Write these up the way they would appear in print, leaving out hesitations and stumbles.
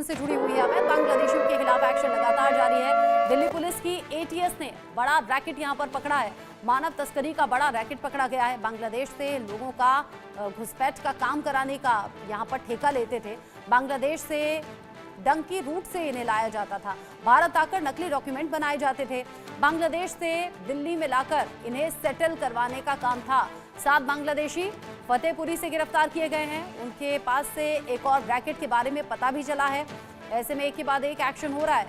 से जुड़ी हुई है। अवैध बांग्लादेशियों के खिलाफ एक्शन लगातार जारी है। दिल्ली पुलिस की एटीएस ने बड़ा रैकेट यहां पर पकड़ा है। मानव तस्करी का बड़ा रैकेट पकड़ा गया है। बांग्लादेश से लोगों का घुसपैठ का काम कराने का यहां पर ठेका लेते थे। बांग्लादेश से डंकी रूट से इन्हें लाया जाता था। भारत आकर नकली डॉक्यूमेंट बनाए जाते थे। बांग्लादेश से दिल्ली में लाकर इन्हें सेटल करवाने का काम था। 7 बांग्लादेशी फतेहपुरी से गिरफ्तार किए गए हैं। उनके पास से एक और रैकेट के बारे में पता भी चला है। ऐसे में एक के बाद एक एक्शन हो रहा है।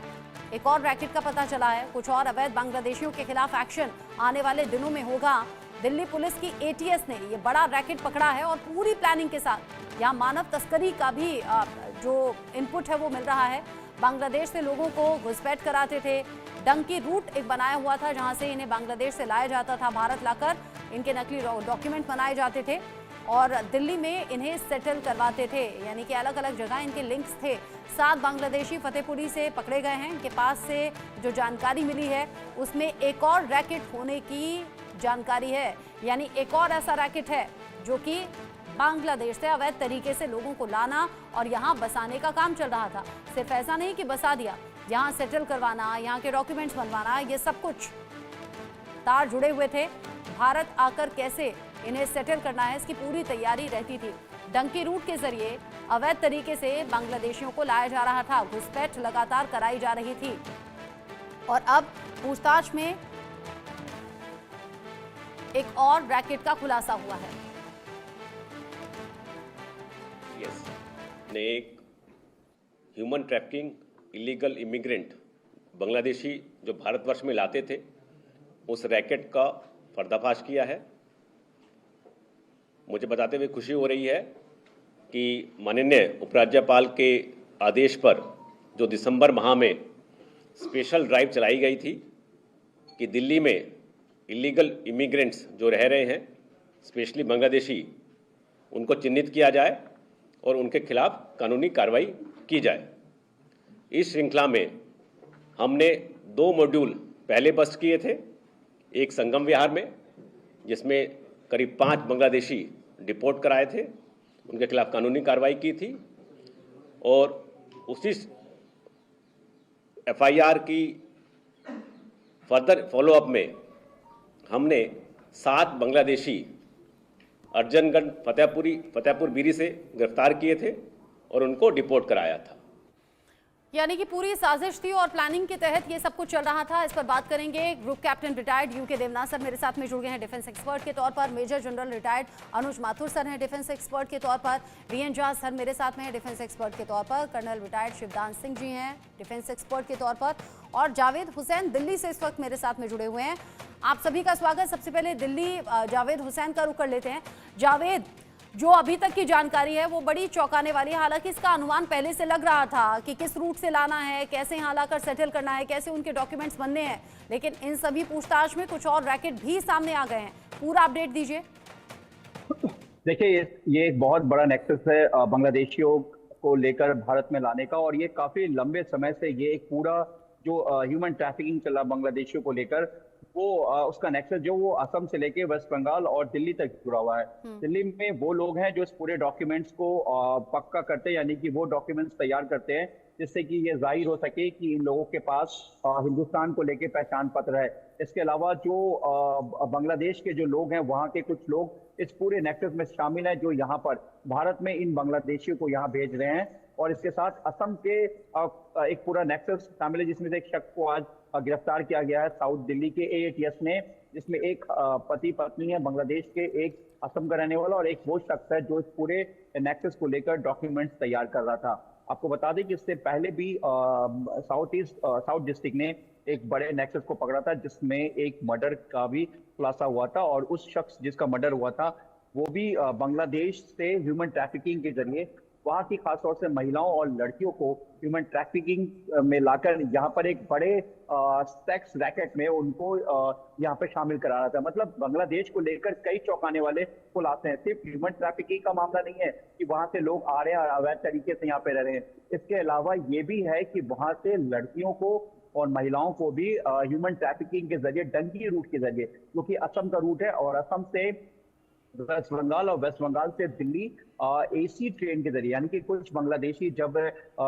एक और रैकेट का पता चला है। कुछ और अवैध बांग्लादेशियों के खिलाफ एक्शन आने वाले दिनों में होगा। दिल्ली पुलिस की एटीएस ने ये बड़ा रैकेट पकड़ा है और पूरी प्लानिंग के साथ यहाँ मानव तस्करी का भी जो इनपुट है वो मिल रहा है। बांग्लादेश से लोगों को घुसपैठ कराते थे। डंकी रूट एक बनाया हुआ था जहां से इन्हें बांग्लादेश से लाया जाता था। भारत लाकर इनके नकली डॉक्यूमेंट बनाए जाते थे और दिल्ली में इन्हें सेटल करवाते थे। यानी कि अलग अलग जगह इनके लिंक्स थे। 7 बांग्लादेशी फतेहपुरी से पकड़े गए हैं। इनके पास से जो जानकारी मिली है उसमें एक और रैकेट होने की जानकारी है। यानी एक और ऐसा रैकेट है जो कि बांग्लादेश से अवैध तरीके से लोगों को लाना और यहाँ बसाने का काम चल रहा था। सिर्फ ऐसा नहीं कि बसा दिया, यहाँ सेटल करवाना, यहाँ के डॉक्यूमेंट्स बनवाना, ये सब कुछ तार जुड़े हुए थे। भारत आकर कैसे इन्हें सेटल करना है इसकी पूरी तैयारी रहती थी। डंकी रूट के जरिए अवैध तरीके से बांग्लादेशियों को लाया जा रहा था। घुसपैठ लगातार कराई जा रही थी और अब पूछताछ में एक और रैकेट का खुलासा हुआ है। ने एक human trafficking illegal immigrant Bangladeshi जो भारतवर्ष में लाते थे उस रैकेट का पर्दाफाश किया है। मुझे बताते हुए खुशी हो रही है कि माननीय उपराज्यपाल के आदेश पर जो दिसंबर माह में स्पेशल ड्राइव चलाई गई थी कि दिल्ली में इलीगल इमिग्रेंट्स जो रह रहे हैं स्पेशली बांग्लादेशी उनको चिन्हित किया जाए और उनके खिलाफ कानूनी कार्रवाई की जाए। इस श्रृंखला में हमने 2 मॉड्यूल पहले बस्ट किए थे। एक संगम विहार में जिसमें करीब 5 बांग्लादेशी डिपोर्ट कराए थे, उनके खिलाफ कानूनी कार्रवाई की थी और उसी एफआईआर की फर्दर फॉलोअप में हमने 7 बांग्लादेशी अर्जनगंज फतेहपुर बीरी से गिरफ्तार किए थे और उनको डिपोर्ट कराया था। यानी कि पूरी साजिश थी और प्लानिंग के तहत ये सब कुछ चल रहा था। इस पर बात करेंगे। Group captain retired UK Devnath sir मेरे साथ में जुड़ गए हैं डिफेंस एक्सपर्ट के तौर पर। मेजर जनरल रिटायर्ड अनुज माथुर सर हैं डिफेंस एक्सपर्ट के तौर पर। वीएन जहाज सर मेरे साथ में हैं डिफेंस एक्सपर्ट के तौर पर। कर्नल रिटायर्ड शिवदान सिंह जी हैं डिफेंस एक्सपर्ट के तौर पर और जावेद हुसैन दिल्ली से इस वक्त मेरे साथ में जुड़े हुए हैं। आप सभी का स्वागत। सबसे पहले दिल्ली जावेद हुसैन का रुख कर लेते हैं। जावेद, जो अभी तक की जानकारी है वो बड़ी चौंकाने वाली है। हालांकि इसका अनुमान पहले से लग रहा था कि किस रूट से लाना है, कैसे यहाँ लाकर सेटल करना है, कैसे उनके डॉक्यूमेंट्स बनने हैं, लेकिन इन सभी पूछताछ में कुछ और रैकेट भी सामने आ गए हैं। पूरा अपडेट दीजिए। देखिए, ये एक बहुत बड़ा नेक्सस है बांग्लादेशियों को लेकर भारत में लाने का और ये काफी लंबे समय से ये एक पूरा जो ह्यूमन ट्रैफिकिंग चला बांग्लादेशियों को लेकर वो उसका नेक्सस जो वो असम से लेके वेस्ट बंगाल और दिल्ली तक जुड़ा हुआ है। दिल्ली में वो लोग हैं जो इस पूरे डॉक्यूमेंट्स को पक्का करते हैं, यानी कि वो डॉक्यूमेंट्स तैयार करते हैं जिससे कि ये जाहिर हो सके कि इन लोगों के पास हिंदुस्तान को लेके पहचान पत्र है। इसके अलावा जो बांग्लादेश के जो लोग हैं वहाँ के कुछ लोग इस पूरे नेक्सस में शामिल हैं जो यहाँ पर भारत में इन बांग्लादेशियों को यहाँ भेज रहे हैं और इसके साथ असम के एक पूरा नेक्सस शामिल है जिसमें से एक शख्स को आज गिरफ्तार किया गया है साउथ दिल्ली के एटीएस ने, जिसमें एक पति पत्नी है बांग्लादेश के, एक असम का रहने वाला और एक वो शख्स है जो इस पूरे नेक्सस को लेकर डॉक्यूमेंट्स तैयार कर रहा था। आपको बता दें कि इससे पहले भी साउथ डिस्ट्रिक्ट ने एक बड़े नेक्सस को पकड़ा था जिसमें एक मर्डर का भी खुलासा हुआ था और उस शख्स जिसका मर्डर हुआ था वो भी बांग्लादेश से ह्यूमन ट्रैफिकिंग के जरिए वहाँ की खासतौर से महिलाओं और लड़कियों को ह्यूमन ट्रैफिकिंग में लाकर यहाँ पर एक बड़े सेक्स रैकेट में उनको यहाँ पे शामिल करा रहा था। मतलब बांग्लादेश को लेकर कई चौंकाने वाले खुलासे हैं। सिर्फ ह्यूमन ट्रैफिकिंग का मामला नहीं है कि वहाँ से लोग आ रहे हैं और अवैध तरीके से यहाँ पे रह रहे हैं। इसके अलावा ये भी है कि वहाँ से लड़कियों को और महिलाओं को भी ह्यूमन ट्रैफिकिंग के जरिए डंकी रूट के जरिए, जो कि असम का रूट है और असम से वेस्ट बंगाल और वेस्ट बंगाल से दिल्ली एसी ट्रेन के जरिए, यानी कि कुछ बांग्लादेशी जब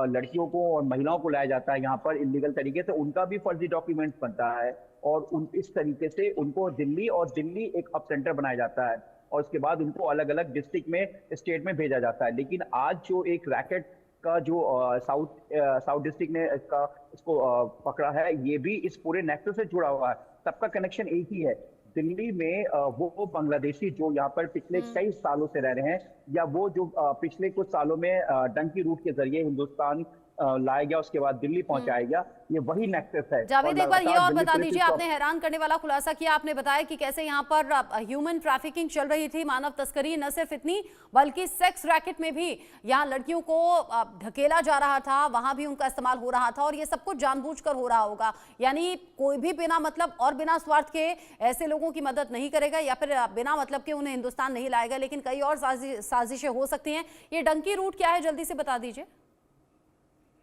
लड़कियों को और महिलाओं को लाया जाता है यहाँ पर इलीगल तरीके से, उनका भी फर्जी डॉक्यूमेंट बनता है और उन इस तरीके से उनको दिल्ली एक अब सेंटर बनाया जाता है और उसके बाद उनको अलग अलग डिस्ट्रिक्ट में, स्टेट में भेजा जाता है। लेकिन आज जो एक रैकेट का जो साउथ डिस्ट्रिक्ट ने इसको पकड़ा है, ये भी इस पूरे नेक्सस से जुड़ा हुआ है। सबका कनेक्शन एक ही है। दिल्ली में वो बांग्लादेशी जो यहाँ पर पिछले कई सालों से रह रहे हैं, या वो जो पिछले कुछ सालों में डंकी रूट के जरिए हिंदुस्तान लाया गया, उसके बाद दिल्ली पहुंचाया गया, ये वही नेक्सस है। जावेद, एक बार ये और बता दीजिए, आपने हैरान करने वाला खुलासा किया, आपने बताया कि कैसे यहाँ पर ह्यूमन ट्रैफिकिंग चल रही थी, मानव तस्करी। न सिर्फ इतनी बल्कि सेक्स रैकेट में भी यहाँ लड़कियों को धकेला जा रहा था, वहां भी उनका इस्तेमाल हो रहा था और ये सब कुछ जानबूझकर हो रहा होगा। यानी कोई भी बिना मतलब और बिना स्वार्थ के ऐसे लोगों की मदद नहीं करेगा या फिर बिना मतलब के उन्हें हिंदुस्तान नहीं लाएगा, लेकिन कई और साजिशें हो सकती हैं। ये डंकी रूट क्या है, जल्दी से बता दीजिए।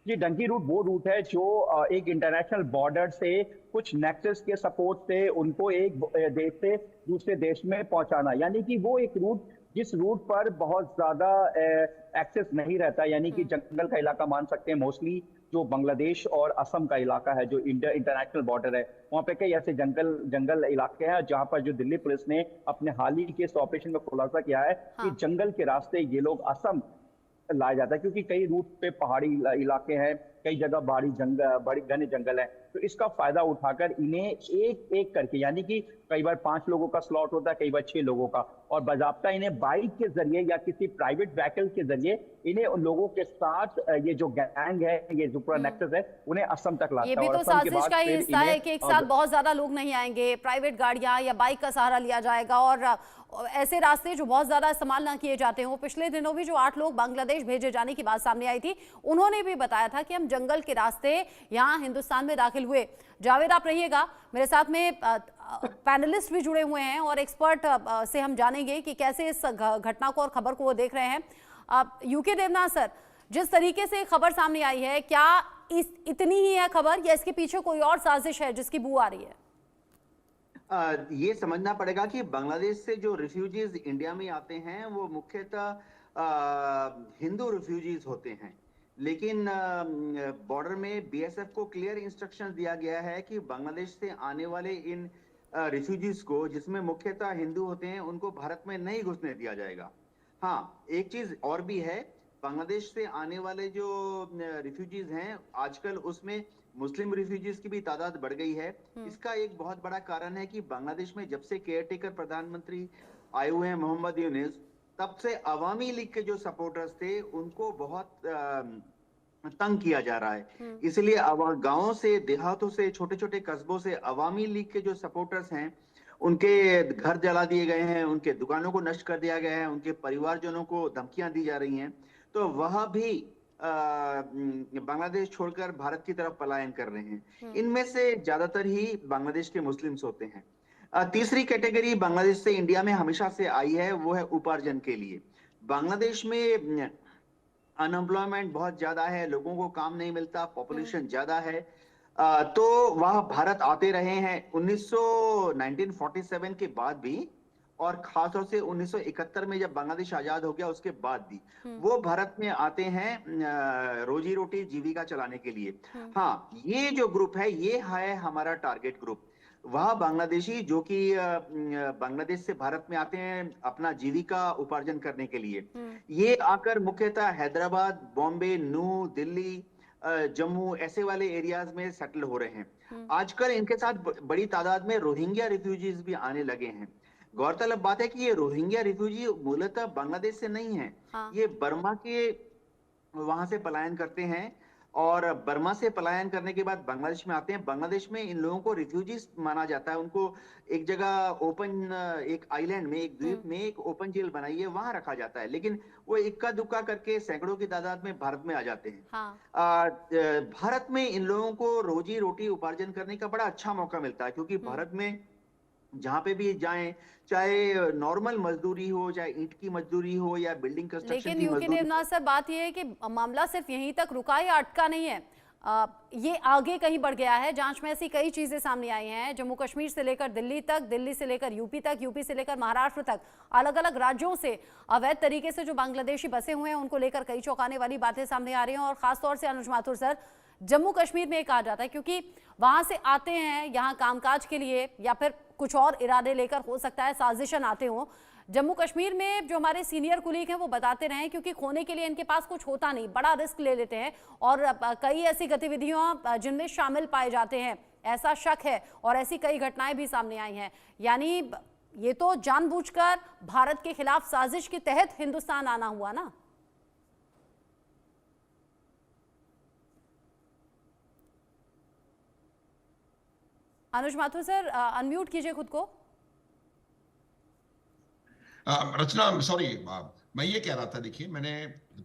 ये डंकी रूट वो रूट है जो एक इंटरनेशनल बॉर्डर से कुछ नेक्सस के सपोर्ट से उनको एक देश से दूसरे देश में पहुंचाना, यानी कि वो एक रूट जिस रूट पर बहुत ज्यादा एक्सेस नहीं रहता, यानी कि जंगल का इलाका मान सकते हैं मोस्टली, जो बांग्लादेश और असम का इलाका है जो इंटरनेशनल बॉर्डर है, वहाँ पे कई ऐसे जंगल इलाके हैं जहाँ पर जो दिल्ली पुलिस ने अपने हाल ही के इस ऑपरेशन में खुलासा किया है कि जंगल के रास्ते ये लोग असम लाया जाता है, क्योंकि कई रूट पे पहाड़ी इलाके हैं, कई जगह बड़ी घने जंगल है। तो इसका फायदा उठाकर इन्हें एक एक करके, यानी कि कई बार 5 लोगों का स्लॉट होता है, कई बार 6 लोगों का, और बाजाब्ता इन्हें बाइक के जरिए या किसी प्राइवेट व्हीकल के जरिए इन्हें उन लोगों के साथ ये जो गैंग है, ये जो पूरा नेक्सस है, उन्हें असम तक लाता है। ये भी तो साजिश का ही हिस्सा है कि एक साथ बहुत ज्यादा लोग नहीं आएंगे, प्राइवेट गाड़ियां या बाइक का सहारा लिया जाएगा और ऐसे रास्ते जो बहुत ज्यादा इस्तेमाल ना किए जाते हो। पिछले दिनों भी जो 8 लोग बांग्लादेश भेजे जाने की बात सामने आई थी, उन्होंने भी बताया था कि हम जंगल के रास्ते यहाँ हिंदुस्तान में दाखिल हुए। जावेद, आप रहिएगा, मेरे साथ में पैनलिस्ट भी जुड़े हुए हैं और एक्सपर्ट से हम जानेंगे कि कैसे इस घटना को और खबर को वो देख रहे हैं। यूके देवनाथ सर, जिस तरीके से खबर सामने आई है, क्या इतनी ही है खबर या इसके पीछे कोई और साजिश है जिसकी बू आ रही है? ये समझना पड़ेगा कि बांग्लादेश से जो रिफ्यूजीज इंडिया में आते हैं वो मुख्यतः हिंदू रिफ्यूजीज होते हैं, लेकिन बॉर्डर में बीएसएफ को क्लियर इंस्ट्रक्शंस दिया गया है कि बांग्लादेश से आने वाले इन रिफ्यूजीज को, जिसमें मुख्यतः हिंदू होते हैं, उनको भारत में नहीं घुसने दिया जाएगा। हाँ, एक चीज और भी है, बांग्लादेश से आने वाले जो रिफ्यूजीज हैं आजकल उसमें मुस्लिम रिफ्यूजीज की भी तादाद बढ़ गई है। इसका एक बहुत बड़ा कारण है कि बांग्लादेश में जब से केयरटेकर प्रधानमंत्री आए हुए हैं मोहम्मद यूनिस, तब से अवामी लीग के जो सपोर्टर्स थे उनको बहुत तंग किया जा रहा है। इसलिए गांवों से, देहातों से, छोटे छोटे कस्बों से अवामी लीग के जो सपोर्टर्स हैं उनके घर जला दिए गए हैं, उनके दुकानों को नष्ट कर दिया गया है, उनके परिवारजनों को धमकियां दी जा रही हैं, तो वह भी बांग्लादेश छोड़कर भारत की तरफ पलायन कर रहे हैं। इनमें से ज्यादातर ही बांग्लादेश के मुस्लिम्स होते हैं। तीसरी कैटेगरी बांग्लादेश से इंडिया में हमेशा से आई है, वो है उपार्जन के लिए। बांग्लादेश में अनएम्प्लॉयमेंट बहुत ज्यादा है, लोगों को काम नहीं मिलता, पॉपुलेशन ज्यादा है, तो वह भारत आते रहे हैं 1947 के बाद भी, और खासतौर से 1971 में जब बांग्लादेश आजाद हो गया उसके बाद भी वो भारत में आते हैं रोजी रोटी जीविका चलाने के लिए। हाँ, ये जो ग्रुप है ये है हमारा टारगेट ग्रुप। वह बांग्लादेशी जो कि बांग्लादेश से भारत में आते हैं अपना जीविका उपार्जन करने के लिए, ये आकर मुख्यतः हैदराबाद, बॉम्बे, नू, दिल्ली, जम्मू ऐसे वाले एरियाज में सेटल हो रहे हैं। आजकल इनके साथ बड़ी तादाद में रोहिंग्या रिफ्यूजीज भी आने लगे हैं। गौरतलब बात है कि ये रोहिंग्या रिफ्यूजी मूलतः बांग्लादेश से नहीं है, ये बर्मा के वहां से पलायन करते हैं और बर्मा से पलायन करने के बाद बांग्लादेश में आते हैं। बांग्लादेश में इन लोगों को रिफ्यूजीज माना जाता है, उनको एक जगह ओपन, एक आइलैंड में, एक द्वीप में एक ओपन जेल बनाई है, वहां रखा जाता है, लेकिन वो इक्का दुक्का करके सैकड़ों की तादाद में भारत में आ जाते हैं। भारत में इन लोगों को रोजी रोटी उपार्जन करने का बड़ा अच्छा मौका मिलता है, क्योंकि भारत में जहां पे भी जाएं, चाहे नॉर्मल मजदूरी हो, चाहे ईंट की मजदूरी हो या बिल्डिंग कंस्ट्रक्शन की मजदूरी। लेकिन यूके देवनाथ सर, बात यह है कि मामला सिर्फ यहीं तक रुका या अटका नहीं है। ये आगे कहीं बढ़ गया है। जांच में ऐसी कई चीजें सामने आई हैं, जम्मू कश्मीर से लेकर दिल्ली तक, दिल्ली से लेकर यूपी तक, यूपी से लेकर महाराष्ट्र तक, अलग अलग राज्यों से अवैध तरीके से जो बांग्लादेशी बसे हुए हैं उनको लेकर कई चौंकाने वाली बातें सामने आ रही हैं। और खासतौर से अनुज माथुर सर, जम्मू कश्मीर में कहा जाता है क्योंकि वहां से आते हैं यहाँ कामकाज के लिए या फिर कुछ और इरादे लेकर, हो सकता है साजिशन आते हों। जम्मू कश्मीर में जो हमारे सीनियर कुलीग हैं वो बताते रहे क्योंकि खोने के लिए इनके पास कुछ होता नहीं, बड़ा रिस्क ले लेते हैं और कई ऐसी गतिविधियां जिनमें शामिल पाए जाते हैं, ऐसा शक है और ऐसी कई घटनाएं भी सामने आई हैं। यानी ये तो जानबूझकर भारत के खिलाफ साजिश के तहत हिंदुस्तान आना हुआ ना। अनुज माथुर सर, अनम्यूट कीजिए खुद को। रचना, सॉरी, मैं ये कह रहा था, देखिए मैंने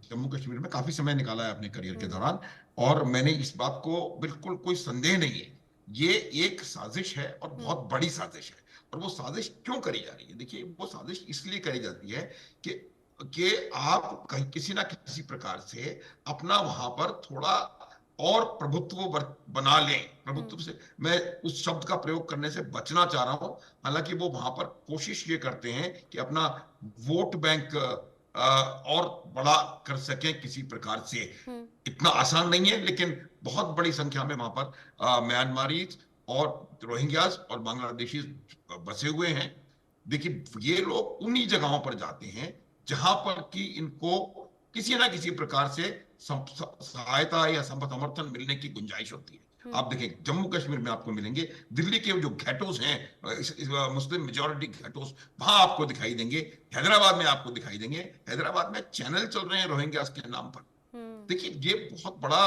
जम्मू कश्मीर में काफी समय निकाला है अपने करियर के दौरान और मैंने इस बात को बिल्कुल कोई संदेह नहीं है, ये एक साजिश है और बहुत बड़ी साजिश है। और वो साजिश क्यों करी जा रही है? देखिए वो साजिश इसलिए करी जाती है कि आप कहीं किसी ना किसी प्रकार से अपना वहां पर थोड़ा और प्रभुत्व बना लें। प्रभुत्व से मैं उस शब्द का प्रयोग करने से बचना चाह रहा हूं, हालांकि वो वहां पर कोशिश ये करते हैं कि अपना वोट बैंक और बड़ा कर सकें किसी प्रकार से। इतना आसान नहीं है, लेकिन बहुत बड़ी संख्या में वहां पर म्यांमारीज और रोहिंग्यास और बांग्लादेशी बसे हुए हैं। देखिए ये लोग उन्हीं जगहों पर जाते हैं जहां पर कि इनको किसी ना किसी प्रकार से सहायता या समर्थन मिलने की गुंजाइश होती है। आप देखें जम्मू कश्मीर में आपको मिलेंगे, दिल्ली के जो घेटोस हैं, मुस्लिम मेजॉरिटी घेटोस, वहां आपको दिखाई देंगे, हैदराबाद में आपको दिखाई देंगे। हैदराबाद में चैनल चल रहे हैं रोहिंग्यास के नाम पर। देखिए ये बहुत बड़ा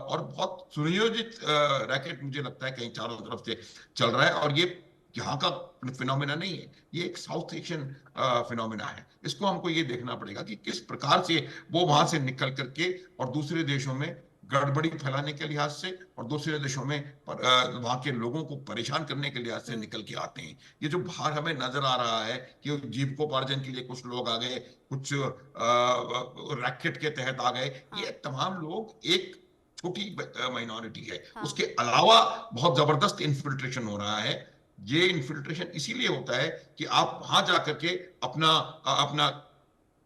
और बहुत सुनियोजित रैकेट मुझे लगता है कहीं चारों तरफ से चल रहा है। और ये यहाँ का फिनोमेना नहीं है, ये एक साउथ एशियन फिनोमेना है। इसको हमको ये देखना पड़ेगा कि किस प्रकार से वो वहां से निकल करके और दूसरे देशों में गड़बड़ी फैलाने के लिहाज से और दूसरे देशों में वहां के लोगों को परेशान करने के लिहाज से निकल के आते हैं। ये जो बाहर हमें नजर आ रहा है कि जीविकोपार्जन के लिए कुछ लोग आ गए, कुछ रैकेट के तहत आ गए, ये तमाम लोग एक छोटी माइनॉरिटी है। उसके अलावा बहुत जबरदस्त इन्फिल्ट्रेशन हो रहा है। ये इन्फिल्ट्रेशन इसीलिए होता है कि आप वहां जाकर के अपना